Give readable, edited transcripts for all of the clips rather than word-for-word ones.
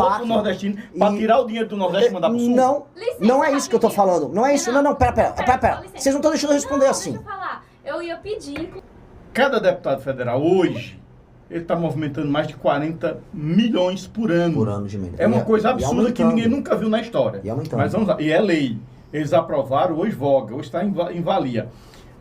pro nordestino para tirar o dinheiro do Nordeste e mandar pro Sul? Não, Licença, não é isso que eu tô rapidinho. falando. Não é isso. Não, pera. licença. Vocês não estão deixando eu responder Não, assim. Deixa eu falar. Eu ia pedir... Cada deputado federal hoje, ele está movimentando mais de 40 milhões por ano. Por ano de média. É uma coisa absurda que ninguém nunca viu na história. E aumentando. Mas vamos lá. E é lei. Eles aprovaram, hoje voga, hoje está em valia.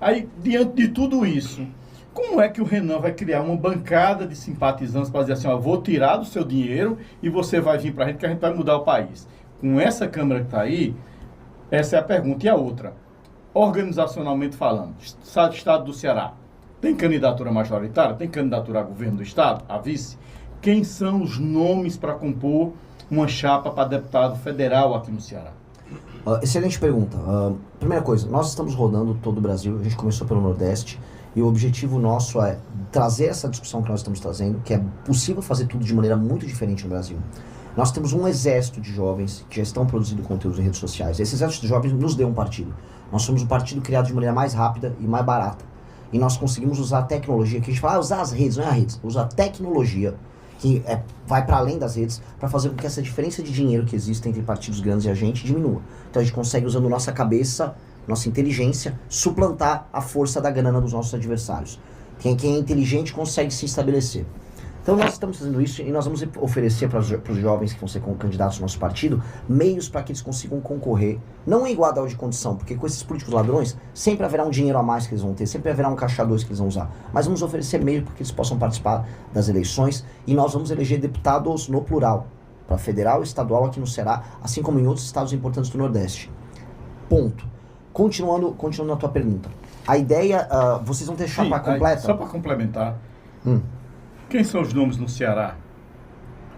Aí, diante de tudo isso, como é que o Renan vai criar uma bancada de simpatizantes para dizer assim, ó, vou tirar do seu dinheiro e você vai vir para a gente que a gente vai mudar o país? Com essa Câmara que está aí, essa é a pergunta. E a outra? Organizacionalmente falando, Estado do Ceará, tem candidatura majoritária? Tem candidatura a governo do Estado? A vice? Quem são os nomes para compor uma chapa para deputado federal aqui no Ceará? Excelente pergunta. Primeira coisa, nós estamos rodando todo o Brasil, a gente começou pelo Nordeste, e o objetivo nosso é trazer essa discussão que nós estamos trazendo, que é possível fazer tudo de maneira muito diferente no Brasil. Nós temos um exército de jovens que já estão produzindo conteúdos em redes sociais. Esse exército de jovens nos deu um partido. Nós somos um partido criado de maneira mais rápida e mais barata. E nós conseguimos usar a tecnologia, que a gente fala, usar as redes, não é a redes, usar a tecnologia, que vai para além das redes, para fazer com que essa diferença de dinheiro que existe entre partidos grandes e a gente diminua. Então a gente consegue, usando nossa cabeça, nossa inteligência, suplantar a força da grana dos nossos adversários. Quem é inteligente consegue se estabelecer. Então nós estamos fazendo isso e nós vamos oferecer para os jovens que vão ser candidatos do nosso partido meios para que eles consigam concorrer, não em igualdade de condição, porque com esses políticos ladrões sempre haverá um dinheiro a mais que eles vão ter, sempre haverá um caixa 2 que eles vão usar, mas vamos oferecer meios para que eles possam participar das eleições e nós vamos eleger deputados no plural, para federal e estadual aqui no Ceará, assim como em outros estados importantes do Nordeste. Ponto. Continuando na tua pergunta. A ideia, vocês vão ter chapa completa? Só para complementar. Quem são os nomes no Ceará?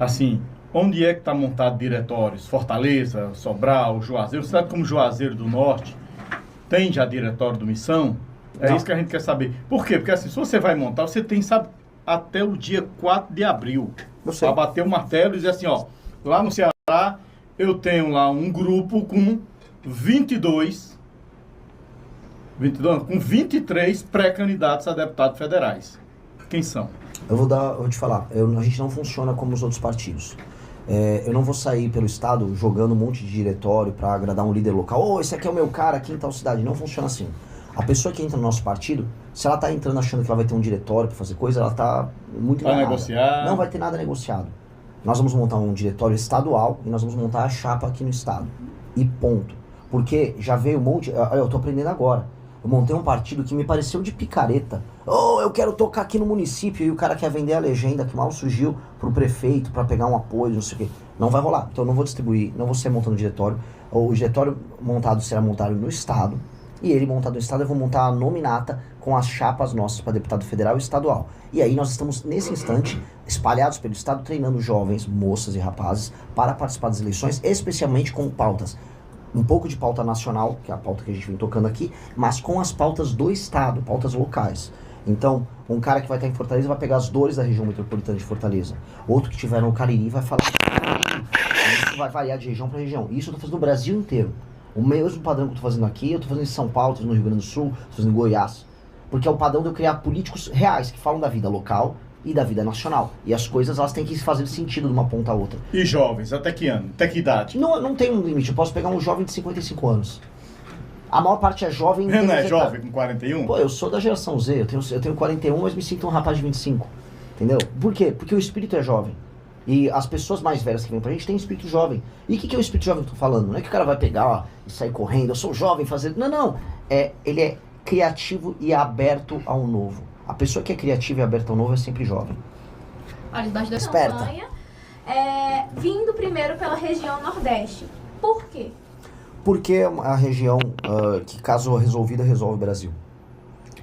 Assim, onde é que está montado diretórios? Fortaleza, Sobral, Juazeiro? Cidade como Juazeiro do Norte tem já diretório do Missão? É isso que a gente quer saber. Por quê? Porque assim, se você vai montar, você tem, sabe, até o dia 4 de abril para bater o martelo e dizer assim, ó, lá no Ceará eu tenho lá um grupo com 23 pré-candidatos a deputados federais. Quem são? Eu vou te falar, a gente não funciona como os outros partidos. Eu não vou sair pelo estado jogando um monte de diretório para agradar um líder local. Esse aqui é o meu cara aqui em tal cidade. Não funciona assim. A pessoa que entra no nosso partido, se ela tá entrando achando que ela vai ter um diretório para fazer coisa, ela tá muito enganada. Vai negociar? Não vai ter nada negociado. Nós vamos montar um diretório estadual e nós vamos montar a chapa aqui no estado. E ponto. Porque já veio um monte... Eu tô aprendendo agora. Eu montei um partido que me pareceu de picareta. Eu quero tocar aqui no município. E o cara quer vender a legenda que mal surgiu pro prefeito para pegar um apoio, não sei o quê. Não vai rolar. Então eu não vou distribuir, não vou ser montando diretório. O diretório montado será montado no estado. E ele montado no estado, eu vou montar a nominata com as chapas nossas para deputado federal e estadual. E aí nós estamos, nesse instante, espalhados pelo estado, treinando jovens, moças e rapazes para participar das eleições, especialmente com pautas. Um pouco de pauta nacional, que é a pauta que a gente vem tocando aqui, mas com as pautas do estado, pautas locais. Então, um cara que vai estar em Fortaleza vai pegar as dores da região metropolitana de Fortaleza. Outro que estiver no Cariri vai falar... Isso vai variar de região para região. Isso eu estou fazendo no Brasil inteiro. O mesmo padrão que eu estou fazendo aqui, eu estou fazendo em São Paulo, estou fazendo no Rio Grande do Sul, estou fazendo em Goiás. Porque é o padrão de eu criar políticos reais, que falam da vida local e da vida nacional. E as coisas, elas têm que fazer sentido de uma ponta a outra. E jovens, até que ano? Até que idade? Não tem um limite, eu posso pegar um jovem de 55 anos. A maior parte é jovem... Renan é jovem com 41? Pô, eu sou da geração Z, eu tenho 41, mas me sinto um rapaz de 25. Entendeu? Por quê? Porque o espírito é jovem. E as pessoas mais velhas que vêm pra gente têm espírito jovem. E o que é o espírito jovem que eu tô falando? Não é que o cara vai pegar e sair correndo, eu sou jovem, fazer... Não. Ele é criativo e aberto ao novo. A pessoa que é criativa e aberta ao novo é sempre jovem. Olha, debaixo da Esperta. campanha, vindo primeiro pela região Nordeste. Por quê? Porque é a região que, caso resolvida, resolve o Brasil.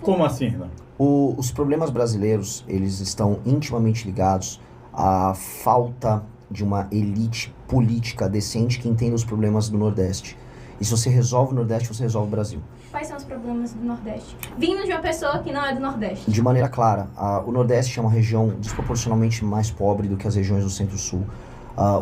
Como assim, Renan? Os problemas brasileiros, eles estão intimamente ligados à falta de uma elite política decente que entenda os problemas do Nordeste. E se você resolve o Nordeste, você resolve o Brasil. Quais são os problemas do Nordeste? Vindo de uma pessoa que não é do Nordeste. De maneira clara, o Nordeste é uma região desproporcionalmente mais pobre do que as regiões do Centro-Sul.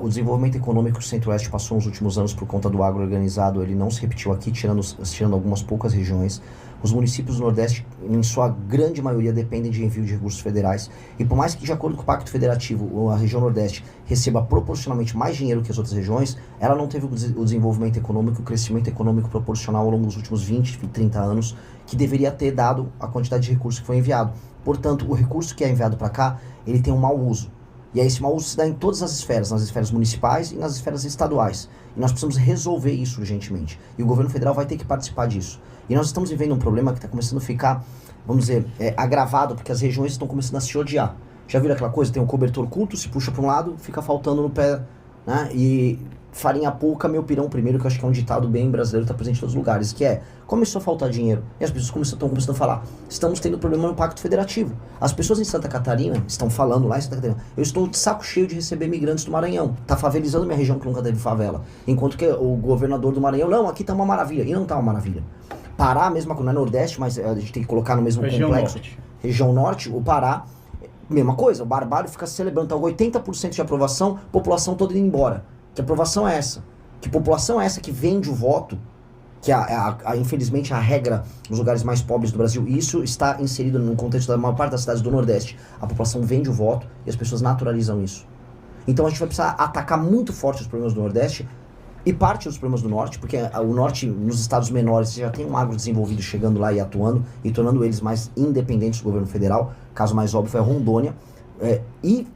O desenvolvimento econômico que o Centro-Oeste passou nos últimos anos por conta do agro organizado, ele não se repetiu aqui, tirando algumas poucas regiões. Os municípios do Nordeste, em sua grande maioria, dependem de envio de recursos federais. E por mais que, de acordo com o Pacto Federativo, a região Nordeste receba proporcionalmente mais dinheiro que as outras regiões, ela não teve o desenvolvimento econômico, o crescimento econômico proporcional ao longo dos últimos 20, 30 anos, que deveria ter dado a quantidade de recursos que foi enviado. Portanto, o recurso que é enviado para cá, ele tem um mau uso. E aí esse mau uso se dá em todas as esferas, nas esferas municipais e nas esferas estaduais. E nós precisamos resolver isso urgentemente. E o governo federal vai ter que participar disso. E nós estamos vivendo um problema que está começando a ficar, vamos dizer, agravado, porque as regiões estão começando a se odiar. Já viram aquela coisa? Tem um cobertor curto, se puxa para um lado, fica faltando no pé, né? E farinha pouca, meu pirão primeiro, que eu acho que é um ditado bem brasileiro, está presente em todos os lugares, que é, começou a faltar dinheiro, e as pessoas estão começando a falar, estamos tendo problema no Pacto Federativo. As pessoas em Santa Catarina estão falando lá em Santa Catarina, eu estou de saco cheio de receber migrantes do Maranhão, tá favelizando minha região que nunca teve favela, enquanto que o governador do Maranhão, não, aqui tá uma maravilha, e não tá uma maravilha. Pará, mesma coisa, não é Nordeste, mas a gente tem que colocar no mesmo região complexo. Norte. Região Norte, o Pará, mesma coisa, o Barbário fica celebrando, tá 80% de aprovação, população toda indo embora. Que aprovação é essa? Que população é essa que vende o voto? Que infelizmente a regra nos lugares mais pobres do Brasil, e isso está inserido no contexto da maior parte das cidades do Nordeste. A população vende o voto e as pessoas naturalizam isso. Então a gente vai precisar atacar muito forte os problemas do Nordeste e parte dos problemas do Norte, porque o Norte, nos estados menores, já tem um agro desenvolvido chegando lá e atuando, e tornando eles mais independentes do governo federal. O caso mais óbvio foi a Rondônia. E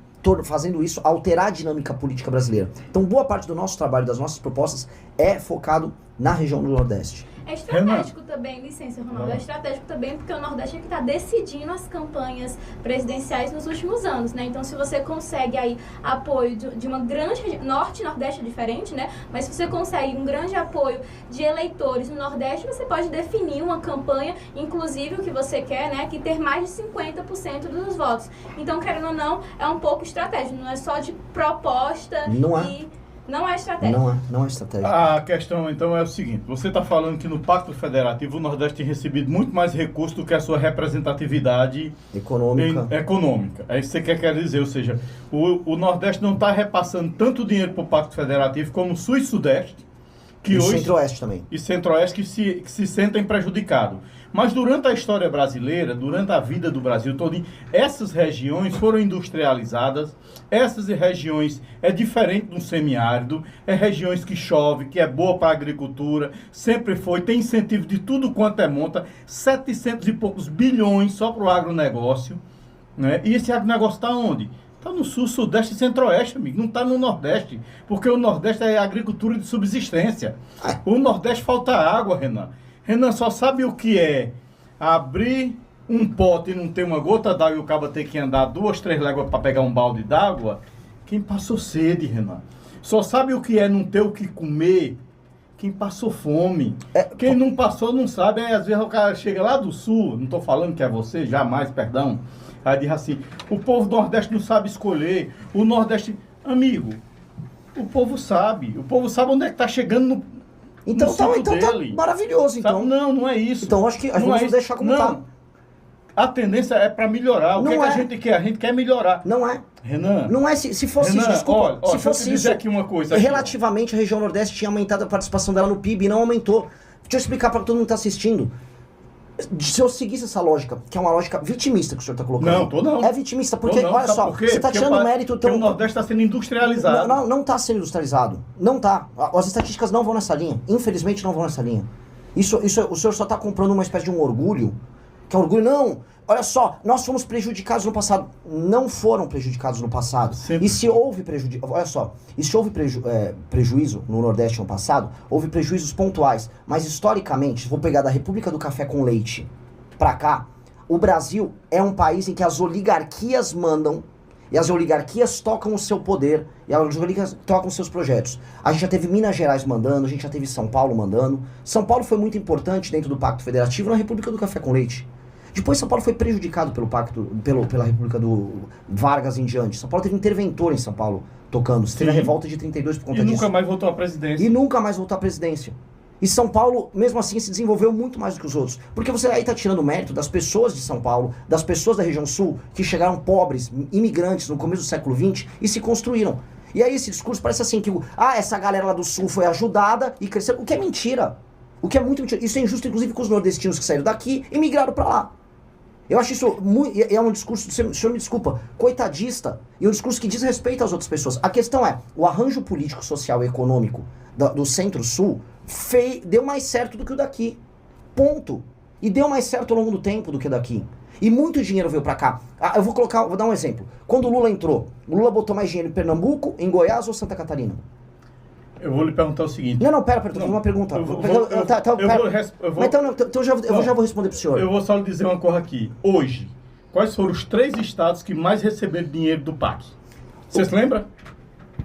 fazendo isso, alterar a dinâmica política brasileira. Então, boa parte do nosso trabalho, das nossas propostas, é focado na região do Nordeste. É estratégico também, licença, Ronaldo, é estratégico também porque o Nordeste é que está decidindo as campanhas presidenciais nos últimos anos, né? Então, se você consegue aí apoio de uma grande região, Norte e Nordeste é diferente, né? Mas se você consegue um grande apoio de eleitores no Nordeste, você pode definir uma campanha, inclusive o que você quer, né? Que ter mais de 50% dos votos. Então, querendo ou não, é um pouco estratégico, não é só de proposta Não é estratégia. Não é estratégia. A questão, então, é o seguinte. Você está falando que no Pacto Federativo o Nordeste tem recebido muito mais recursos do que a sua representatividade econômica. É isso que você quer dizer. Ou seja, o Nordeste não está repassando tanto dinheiro para o Pacto Federativo como o Sul e Sudeste. E Centro-Oeste também. E Centro-Oeste que se sentem prejudicados. Mas durante a história brasileira, durante a vida do Brasil todo, essas regiões foram industrializadas, essas regiões é diferente do semiárido, é regiões que chove, que é boa para a agricultura, sempre foi, tem incentivo de tudo quanto é monta, 700 e poucos bilhões só para o agronegócio, né? E esse agronegócio está onde? Está no Sul, Sudeste e Centro-Oeste, amigo. Não está no Nordeste, porque o Nordeste é agricultura de subsistência. O Nordeste falta água, Renan. Renan só sabe o que é abrir um pote e não ter uma gota d'água e o cabo ter que andar 2, 3 léguas para pegar um balde d'água. Quem passou sede, Renan. Só sabe o que é não ter o que comer quem passou fome. Quem não passou não sabe. Aí, às vezes o cara chega lá do Sul, não estou falando que é você, jamais, perdão. Aí diz assim, o povo do Nordeste não sabe escolher. O Nordeste... Amigo, o povo sabe onde é que está chegando no... Então tá maravilhoso, então. Não é isso. Então acho que a gente vai deixar como tá. A tendência é para melhorar. O que a gente quer? A gente quer melhorar. Não é. Renan. Não é. Se fosse Renan, isso, desculpa. Se fosse isso, aqui uma coisa. Relativamente, a região Nordeste tinha aumentado a participação dela no PIB e não aumentou. Deixa eu explicar para todo mundo que tá assistindo. Se eu seguisse essa lógica, que é uma lógica vitimista que o senhor está colocando. Não. É vitimista, porque, olha só, você está tirando mérito... Porque o Nordeste está sendo industrializado. Não está sendo industrializado. Não está. As estatísticas não vão nessa linha. Infelizmente não vão nessa linha. Isso o senhor só está comprando uma espécie de um orgulho, que é um orgulho, não... Olha só, nós fomos prejudicados no passado. Não foram prejudicados no passado. Sempre. E se houve prejuízo... Olha só, e se houve prejuízo no Nordeste no passado, houve prejuízos pontuais. Mas historicamente, vou pegar da República do Café com Leite pra cá, o Brasil é um país em que as oligarquias mandam e as oligarquias tocam o seu poder e as oligarquias tocam os seus projetos. A gente já teve Minas Gerais mandando, a gente já teve São Paulo mandando. São Paulo foi muito importante dentro do Pacto Federativo na República do Café com Leite. Depois São Paulo foi prejudicado pelo pacto, pela República do Vargas em diante. São Paulo teve interventor em São Paulo tocando. Teve a revolta de 32 por conta disso. E nunca mais voltou à presidência. E nunca mais voltou à presidência. E São Paulo, mesmo assim, se desenvolveu muito mais do que os outros. Porque você aí está tirando mérito das pessoas de São Paulo, das pessoas da região sul, que chegaram pobres, imigrantes no começo do século XX e se construíram. E aí esse discurso parece assim, que essa galera lá do Sul foi ajudada e cresceu, o que é mentira. O que é muito mentira. Isso é injusto, inclusive, com os nordestinos que saíram daqui e migraram pra lá. Eu acho isso muito... É um discurso, o senhor me desculpa, coitadista. E um discurso que diz respeito às outras pessoas. A questão é, o arranjo político, social e econômico do Centro-Sul deu mais certo do que o daqui. Ponto. E deu mais certo ao longo do tempo do que o daqui. E muito dinheiro veio pra cá. Vou dar um exemplo. Quando o Lula entrou, o Lula botou mais dinheiro em Pernambuco, em Goiás ou Santa Catarina? Eu vou lhe perguntar o seguinte. Não, pera, tô fazendo uma pergunta. Eu já vou responder pro senhor. Eu vou só lhe dizer uma coisa aqui. Hoje, quais foram os 3 estados que mais receberam dinheiro do PAC? Você se lembra?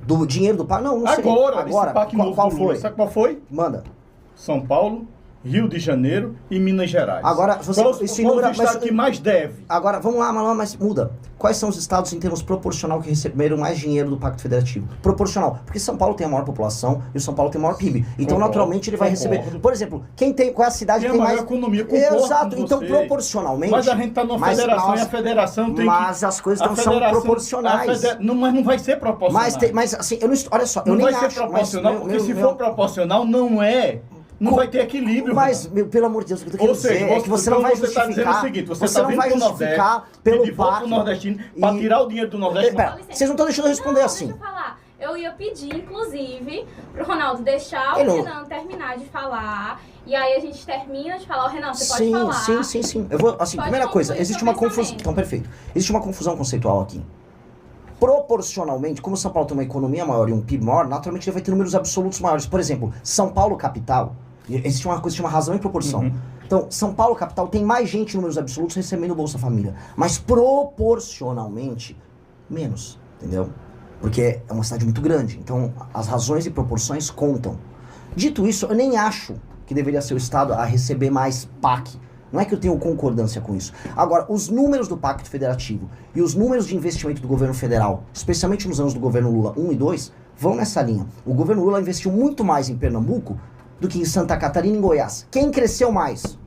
Do dinheiro do PAC? Não sei. Agora, esse PAC novo qual do Lula. foi? Sabe qual foi? Manda. São Paulo, Rio de Janeiro e Minas Gerais. Agora, qual o estado que mais deve? Agora, vamos lá, mas muda. Quais são os estados em termos proporcional que receberam mais dinheiro do Pacto Federativo? Proporcional. Porque São Paulo tem a maior população e o São Paulo tem o maior PIB. Então, naturalmente, ele vai receber. Por exemplo, qual é a cidade que tem mais... economia, exato, então proporcionalmente... Mas a gente está numa federação e a federação tem Mas as coisas não são proporcionais. Mas não vai ser proporcional. Mas assim, olha só, eu nem nem acho... Não vai ser proporcional, porque se for proporcional, não vai ter equilíbrio. Mas, pelo amor de Deus, o que eu tô querendo dizer é que você não vai justificar... Você está dizendo o seguinte, você não vai justificar pelo PAC... nordestino para tirar o dinheiro do Nordeste... Pera, vocês não estão deixando eu responder assim. Deixa eu falar. Eu ia pedir, inclusive, pro Ronaldo deixar o Renan terminar de falar. E aí a gente termina de falar. Renan, você pode falar. Sim. Eu vou, assim, primeira coisa, existe uma confusão... Então, perfeito. Existe uma confusão conceitual aqui. Proporcionalmente, como São Paulo tem uma economia maior e um PIB maior, naturalmente ele vai ter números absolutos maiores. Por exemplo, São Paulo capital... Existe uma coisa que chama razão e proporção. Uhum. Então, São Paulo, capital, tem mais gente em números absolutos recebendo o Bolsa Família. Mas proporcionalmente, menos. Entendeu? Porque é uma cidade muito grande. Então, as razões e proporções contam. Dito isso, eu nem acho que deveria ser o Estado a receber mais PAC. Não é que eu tenho concordância com isso. Agora, os números do Pacto Federativo e os números de investimento do governo federal, especialmente nos anos do governo Lula 1 e 2, vão nessa linha. O governo Lula investiu muito mais em Pernambuco do que em Santa Catarina e em Goiás. Quem cresceu mais?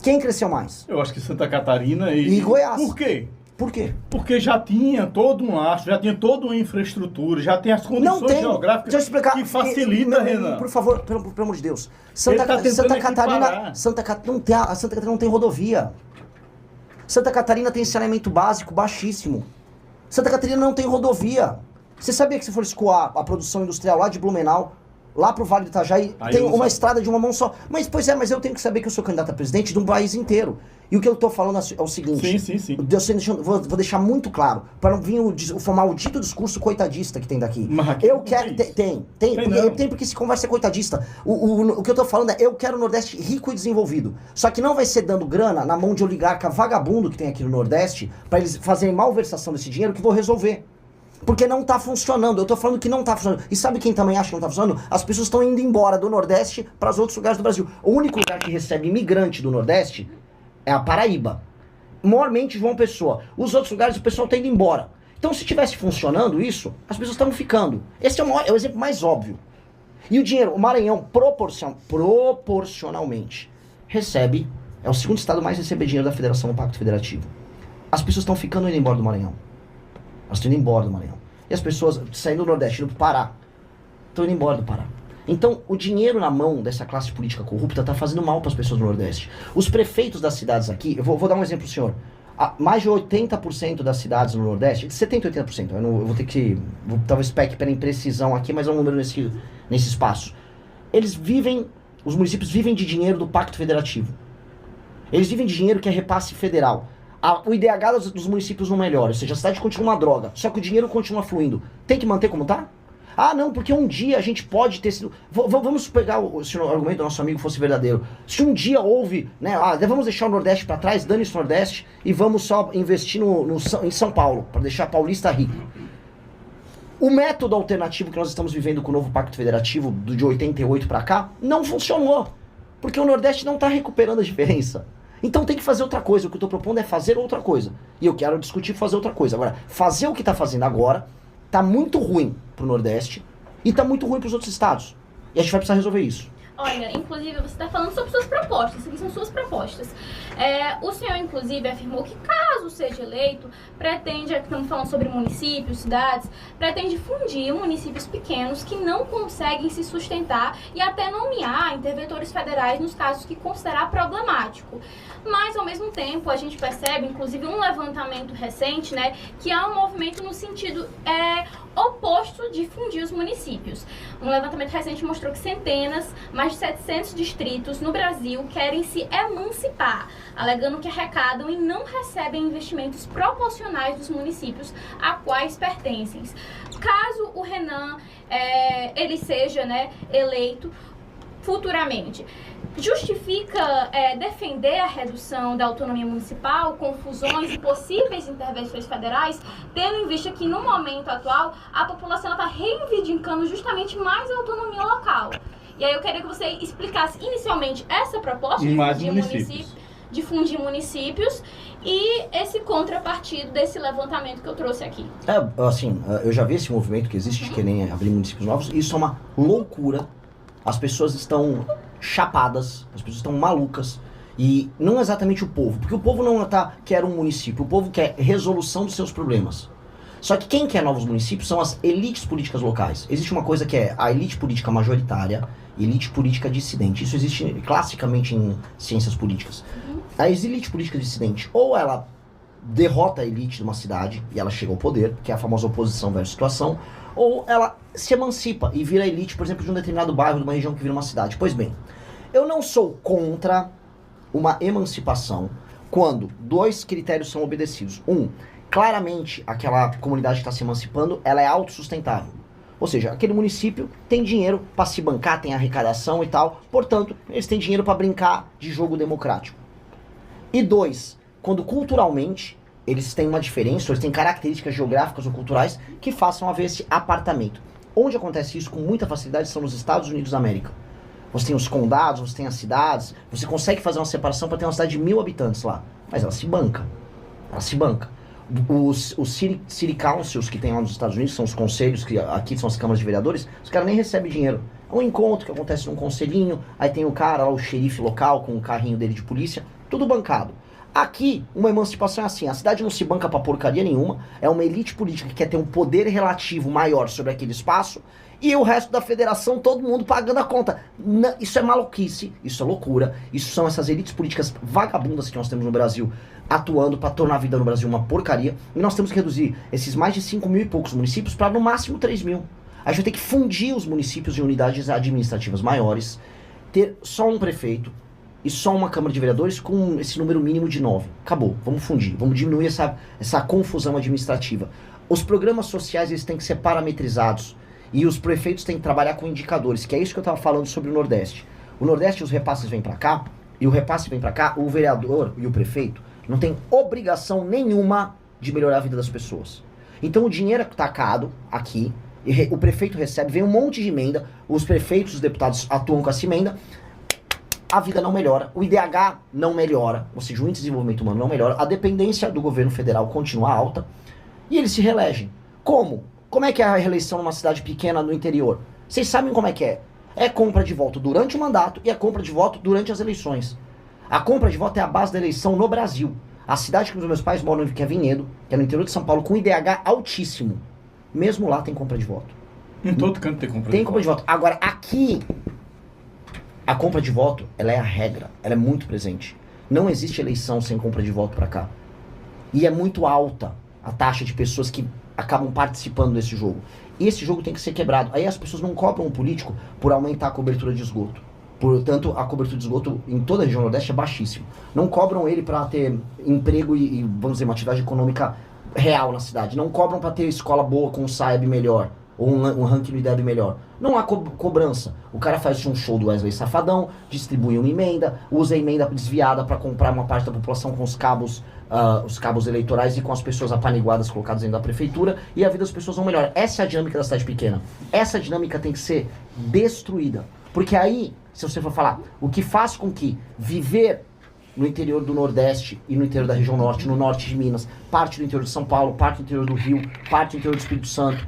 Quem cresceu mais? Eu acho que Santa Catarina e Goiás. Por quê? Por quê? Porque já tinha todo um astro, já tinha toda uma infraestrutura, já tem as condições geográficas que facilita, Renan. Por favor, pelo amor de Deus. Santa Catarina não tem rodovia. Santa Catarina tem saneamento básico baixíssimo. Santa Catarina não tem rodovia. Você sabia que se for escoar a produção industrial lá de Blumenau, lá pro Vale do Itajaí, tem uma estrada de uma mão só. Mas eu tenho que saber que eu sou candidato a presidente de um país inteiro. E o que eu tô falando é o seguinte. Sim. Vou deixar muito claro, para não vir o maldito discurso coitadista que tem daqui. Eu quero... Tem porque se conversa é coitadista. O que eu tô falando é, eu quero o Nordeste rico e desenvolvido. Só que não vai ser dando grana na mão de oligarca vagabundo que tem aqui no Nordeste, para eles fazerem malversação desse dinheiro, que vou resolver. Porque não tá funcionando, eu tô falando que não tá funcionando. E sabe quem também acha que não tá funcionando? As pessoas estão indo embora do Nordeste para os outros lugares do Brasil. O único lugar que recebe imigrante do Nordeste é a Paraíba. Maiormente João Pessoa. Os outros lugares o pessoal tá indo embora. Então se tivesse funcionando isso, as pessoas estavam ficando. Esse é o exemplo mais óbvio. E o dinheiro, o Maranhão proporcionalmente recebe, é o segundo estado mais a receber dinheiro da Federação do Pacto Federativo. As pessoas estão ficando indo embora do Maranhão. Elas estão indo embora do Maranhão. E as pessoas saindo do Nordeste, indo pro Pará, estão indo embora do Pará. Então, o dinheiro na mão dessa classe política corrupta está fazendo mal para as pessoas do Nordeste. Os prefeitos das cidades aqui, eu vou dar um exemplo pro senhor. Mais de 80% das cidades no Nordeste, 70% e 80%, eu vou ter que, talvez peque pela imprecisão aqui, mas é um número nesse espaço. Os municípios vivem de dinheiro do Pacto Federativo. Eles vivem de dinheiro que é repasse federal. O IDH dos municípios não melhora, ou seja, a cidade continua uma droga, só que o dinheiro continua fluindo. Tem que manter como tá? Ah, não, porque um dia a gente pode ter sido... Vamos pegar se o argumento do nosso amigo fosse verdadeiro. Se um dia houve, né, vamos deixar o Nordeste para trás, dane-se o Nordeste, e vamos só investir em São Paulo, para deixar a paulista rico. O método alternativo que nós estamos vivendo com o novo Pacto Federativo, de 88 para cá, não funcionou. Porque o Nordeste não está recuperando a diferença. Então tem que fazer outra coisa. O que eu estou propondo é fazer outra coisa. E eu quero discutir fazer outra coisa. Agora, fazer o que está fazendo agora está muito ruim para o Nordeste e está muito ruim para os outros estados. E a gente vai precisar resolver isso. Olha, inclusive você está falando sobre suas propostas. Isso aqui são suas propostas. O senhor, inclusive, afirmou que caso caso seja eleito, pretende, estamos falando sobre municípios, cidades, pretende fundir municípios pequenos que não conseguem se sustentar e até nomear interventores federais nos casos que considerar problemático. Mas, ao mesmo tempo, a gente percebe, inclusive, um levantamento recente, né, que há um movimento no sentido oposto de fundir os municípios. Um levantamento recente mostrou que mais de 700 distritos no Brasil querem se emancipar, alegando que arrecadam e não recebem investimentos proporcionais dos municípios a quais pertencem. Caso o Renan ele seja, né, eleito futuramente, justifica defender a redução da autonomia municipal, confusões e possíveis intervenções federais, tendo em vista que no momento atual a população está reivindicando justamente mais a autonomia local. E aí eu queria que você explicasse inicialmente essa proposta de fundir municípios e esse contrapartido desse levantamento que eu trouxe aqui. Eu já vi esse movimento que existe de querer abrir municípios novos, e isso é uma loucura. As pessoas estão chapadas, as pessoas estão malucas. E não exatamente o povo, porque o povo não quer um município, o povo quer resolução dos seus problemas. Só que quem quer novos municípios são as elites políticas locais. Existe uma coisa que é a elite política majoritária e elite política dissidente. Isso existe classicamente em ciências políticas. A elite política dissidente, ou ela derrota a elite de uma cidade e ela chega ao poder, que é a famosa oposição versus situação, ou ela se emancipa e vira elite, por exemplo, de um determinado bairro, de uma região que vira uma cidade. Pois bem, eu não sou contra uma emancipação quando dois critérios são obedecidos. Claramente aquela comunidade que está se emancipando, ela é autossustentável. Ou seja, aquele município tem dinheiro para se bancar, tem arrecadação e tal, portanto, eles têm dinheiro para brincar de jogo democrático. E 2, quando culturalmente eles têm uma diferença, eles têm características geográficas ou culturais que façam haver esse apartamento. Onde acontece isso com muita facilidade são nos Estados Unidos da América. Você tem os condados, você tem as cidades, você consegue fazer uma separação para ter uma cidade de 1000 habitantes lá. Mas ela se banca. Ela se banca. Os City Councils que tem lá nos Estados Unidos, são os conselhos, que aqui são as câmaras de vereadores, os caras nem recebem dinheiro. É um encontro que acontece num conselhinho, aí tem o cara lá, o xerife local, com o carrinho dele de polícia, tudo bancado. Aqui, uma emancipação é assim, a cidade não se banca pra porcaria nenhuma, é uma elite política que quer ter um poder relativo maior sobre aquele espaço, e o resto da federação, todo mundo pagando a conta. Isso é maluquice, isso é loucura, isso são essas elites políticas vagabundas que nós temos no Brasil, atuando para tornar a vida no Brasil uma porcaria, e nós temos que reduzir esses mais de 5.000 e poucos municípios para no máximo 3.000. A gente vai ter que fundir os municípios em unidades administrativas maiores, ter só um prefeito, e só uma Câmara de Vereadores com esse número mínimo de 9. Acabou, vamos fundir, vamos diminuir essa confusão administrativa. Os programas sociais eles têm que ser parametrizados e os prefeitos têm que trabalhar com indicadores, que é isso que eu estava falando sobre o Nordeste. O Nordeste, os repasses vêm para cá, e o repasse vem para cá, o vereador e o prefeito não tem obrigação nenhuma de melhorar a vida das pessoas. Então o dinheiro é tacado aqui, o prefeito recebe, vem um monte de emenda, os prefeitos, os deputados atuam com essa emenda, a vida não melhora, o IDH não melhora, ou seja, o índice de desenvolvimento humano não melhora, a dependência do governo federal continua alta, e eles se reelegem. Como? Como é que é a reeleição numa cidade pequena no interior? Vocês sabem como é que é? É compra de voto durante o mandato e é compra de voto durante as eleições. A compra de voto é a base da eleição no Brasil. A cidade que os meus pais moram, que é Vinhedo, que é no interior de São Paulo, com IDH altíssimo, mesmo lá tem compra de voto. Em todo canto tem compra de voto. Tem compra de voto. Agora, aqui, a compra de voto, ela é a regra, ela é muito presente. Não existe eleição sem compra de voto pra cá. E é muito alta a taxa de pessoas que acabam participando desse jogo. E esse jogo tem que ser quebrado. Aí as pessoas não cobram o político por aumentar a cobertura de esgoto. Portanto, a cobertura de esgoto em toda a região Nordeste é baixíssima. Não cobram ele para ter emprego e, vamos dizer, uma atividade econômica real na cidade. Não cobram para ter escola boa com um SAEB melhor, ou um ranking do IDEB melhor. Não há cobrança. O cara faz um show do Wesley Safadão, distribui uma emenda, usa a emenda desviada para comprar uma parte da população com os cabos eleitorais e com as pessoas apaniguadas colocadas dentro da prefeitura, e a vida das pessoas não melhora. Essa é a dinâmica da cidade pequena. Essa dinâmica tem que ser destruída. Porque aí, se você for falar, o que faz com que viver no interior do Nordeste e no interior da região Norte, no Norte de Minas, parte do interior de São Paulo, parte do interior do Rio, parte do interior do Espírito Santo,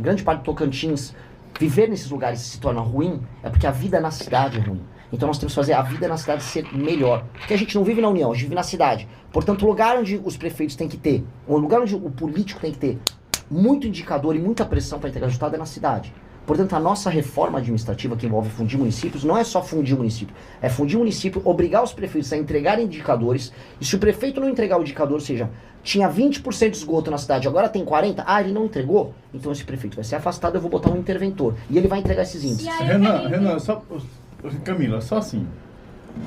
grande parte do Tocantins, viver nesses lugares se torna ruim, é porque a vida na cidade é ruim. Então nós temos que fazer a vida na cidade ser melhor. Porque a gente não vive na União, a gente vive na cidade. Portanto, o lugar onde os prefeitos têm que ter, o lugar onde o político tem que ter muito indicador e muita pressão para entregar resultado é na cidade. Portanto, a nossa reforma administrativa, que envolve fundir municípios, não é só fundir município. É fundir município, obrigar os prefeitos a entregarem indicadores. E se o prefeito não entregar o indicador, ou seja, tinha 20% de esgoto na cidade, agora tem 40%, ele não entregou? Então esse prefeito vai ser afastado, eu vou botar um interventor. E ele vai entregar esses índices. Renan, Camila, só assim.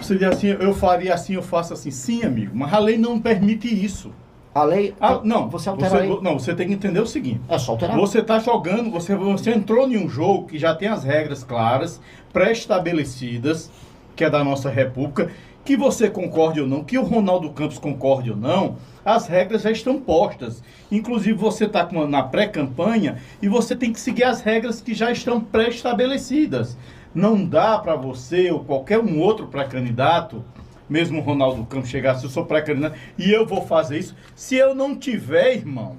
Você diz assim, eu faria assim, eu faço assim. Sim, amigo, mas a lei não permite isso. A lei... não, você altera a lei. Não, você tem que entender o seguinte. É só alterar. Você está jogando, você entrou em um jogo que já tem as regras claras, pré-estabelecidas, que é da nossa república, que você concorde ou não, que o Ronaldo Campos concorde ou não, as regras já estão postas. Inclusive, você está na pré-campanha e você tem que seguir as regras que já estão pré-estabelecidas. Não dá para você ou qualquer um outro pré-candidato, mesmo o Ronaldo Campos chegar, se eu sou pré-candidato e eu vou fazer isso, se eu não tiver, irmão,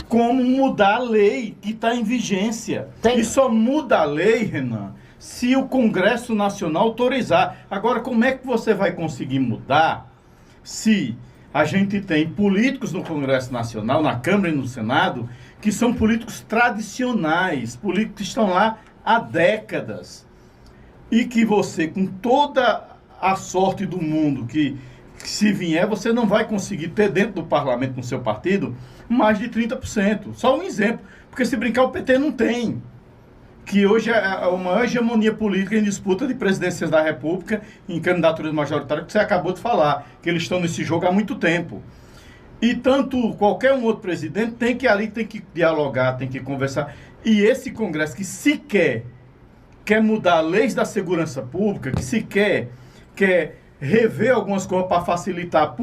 como mudar a lei que está em vigência. E só muda a lei, Renan, se o Congresso Nacional autorizar. Agora, como é que você vai conseguir mudar se a gente tem políticos no Congresso Nacional, na Câmara e no Senado, que são políticos tradicionais, políticos que estão lá há décadas, e que você, com toda a sorte do mundo, que se vier, você não vai conseguir ter dentro do parlamento, no seu partido, mais de 30%. Só um exemplo, porque se brincar, o PT não tem. Que hoje é a maior hegemonia política em disputa de presidências da República, em candidaturas majoritárias, que você acabou de falar, que eles estão nesse jogo há muito tempo. E tanto qualquer um outro presidente tem que dialogar, tem que conversar. E esse Congresso que sequer quer mudar leis da segurança pública, que sequer quer rever algumas coisas para facilitar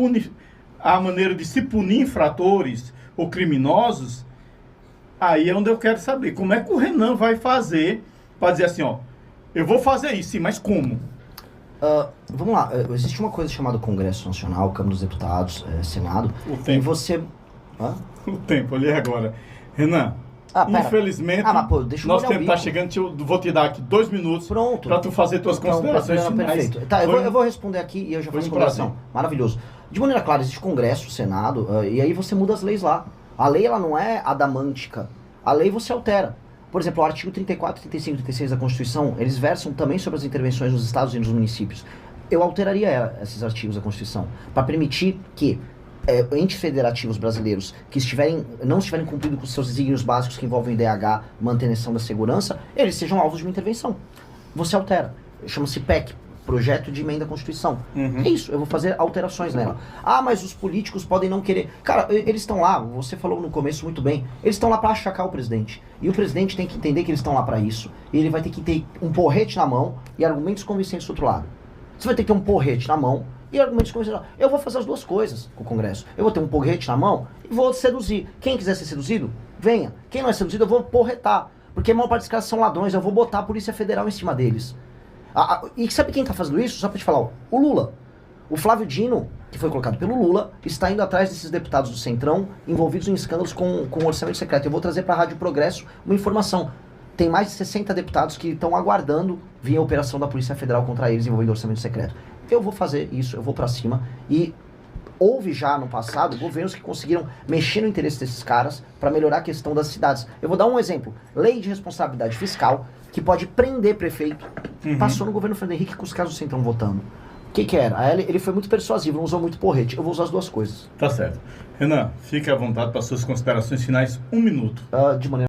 a maneira de se punir infratores ou criminosos, aí é onde eu quero saber. Como é que o Renan vai fazer para dizer assim, eu vou fazer isso, sim, mas como? Vamos lá, existe uma coisa chamada Congresso Nacional, Câmara dos Deputados, Senado, e você... O tempo ali agora. Renan, infelizmente, nosso tempo está chegando, eu vou te dar aqui 2 minutos para tu fazer tuas considerações finais. Perfeito. Tá, eu vou responder aqui e eu já faço a consideração. Maravilhoso. De maneira clara, existe Congresso, Senado, e aí você muda as leis lá. A lei, ela não é adamântica. A lei você altera. Por exemplo, o artigo 34, 35 e 36 da Constituição, eles versam também sobre as intervenções nos estados e nos municípios. Eu alteraria esses artigos da Constituição para permitir que entes federativos brasileiros que não estiverem cumprindo com seus desígnios básicos que envolvem DH, manutenção da segurança, eles sejam alvos de uma intervenção. Você altera. Chama-se PEC, Projeto de Emenda à Constituição. É isso, eu vou fazer alterações nela. Mas os políticos podem não querer. Cara, eles estão lá, você falou no começo muito bem, eles estão lá para achacar o presidente. E o presidente tem que entender que eles estão lá para isso. E ele vai ter que ter um porrete na mão e argumentos convincentes do outro lado. Você vai ter que ter um porrete na mão e argumentos convincentes. Eu vou fazer as duas coisas com o Congresso. Eu vou ter um porrete na mão e vou seduzir. Quem quiser ser seduzido, venha. Quem não é seduzido, eu vou porretar. Porque a maior parte dos caras são ladrões, eu vou botar a Polícia Federal em cima deles. E sabe quem está fazendo isso? Só para te falar, o Lula. O Flávio Dino, que foi colocado pelo Lula, está indo atrás desses deputados do Centrão envolvidos em escândalos com orçamento secreto. Eu vou trazer para a Rádio Progresso uma informação. Tem mais de 60 deputados que estão aguardando vir a operação da Polícia Federal contra eles envolvendo orçamento secreto. Eu vou fazer isso, eu vou para cima. E houve já no passado governos que conseguiram mexer no interesse desses caras para melhorar a questão das cidades. Eu vou dar um exemplo. Lei de responsabilidade fiscal, que pode prender prefeito. Passou no governo Fernando Henrique com os casos do Centrão votando. O que era? Ele foi muito persuasivo, não usou muito porrete. Eu vou usar as duas coisas. Tá certo. Renan, fique à vontade para suas considerações finais. 1 minuto. De maneira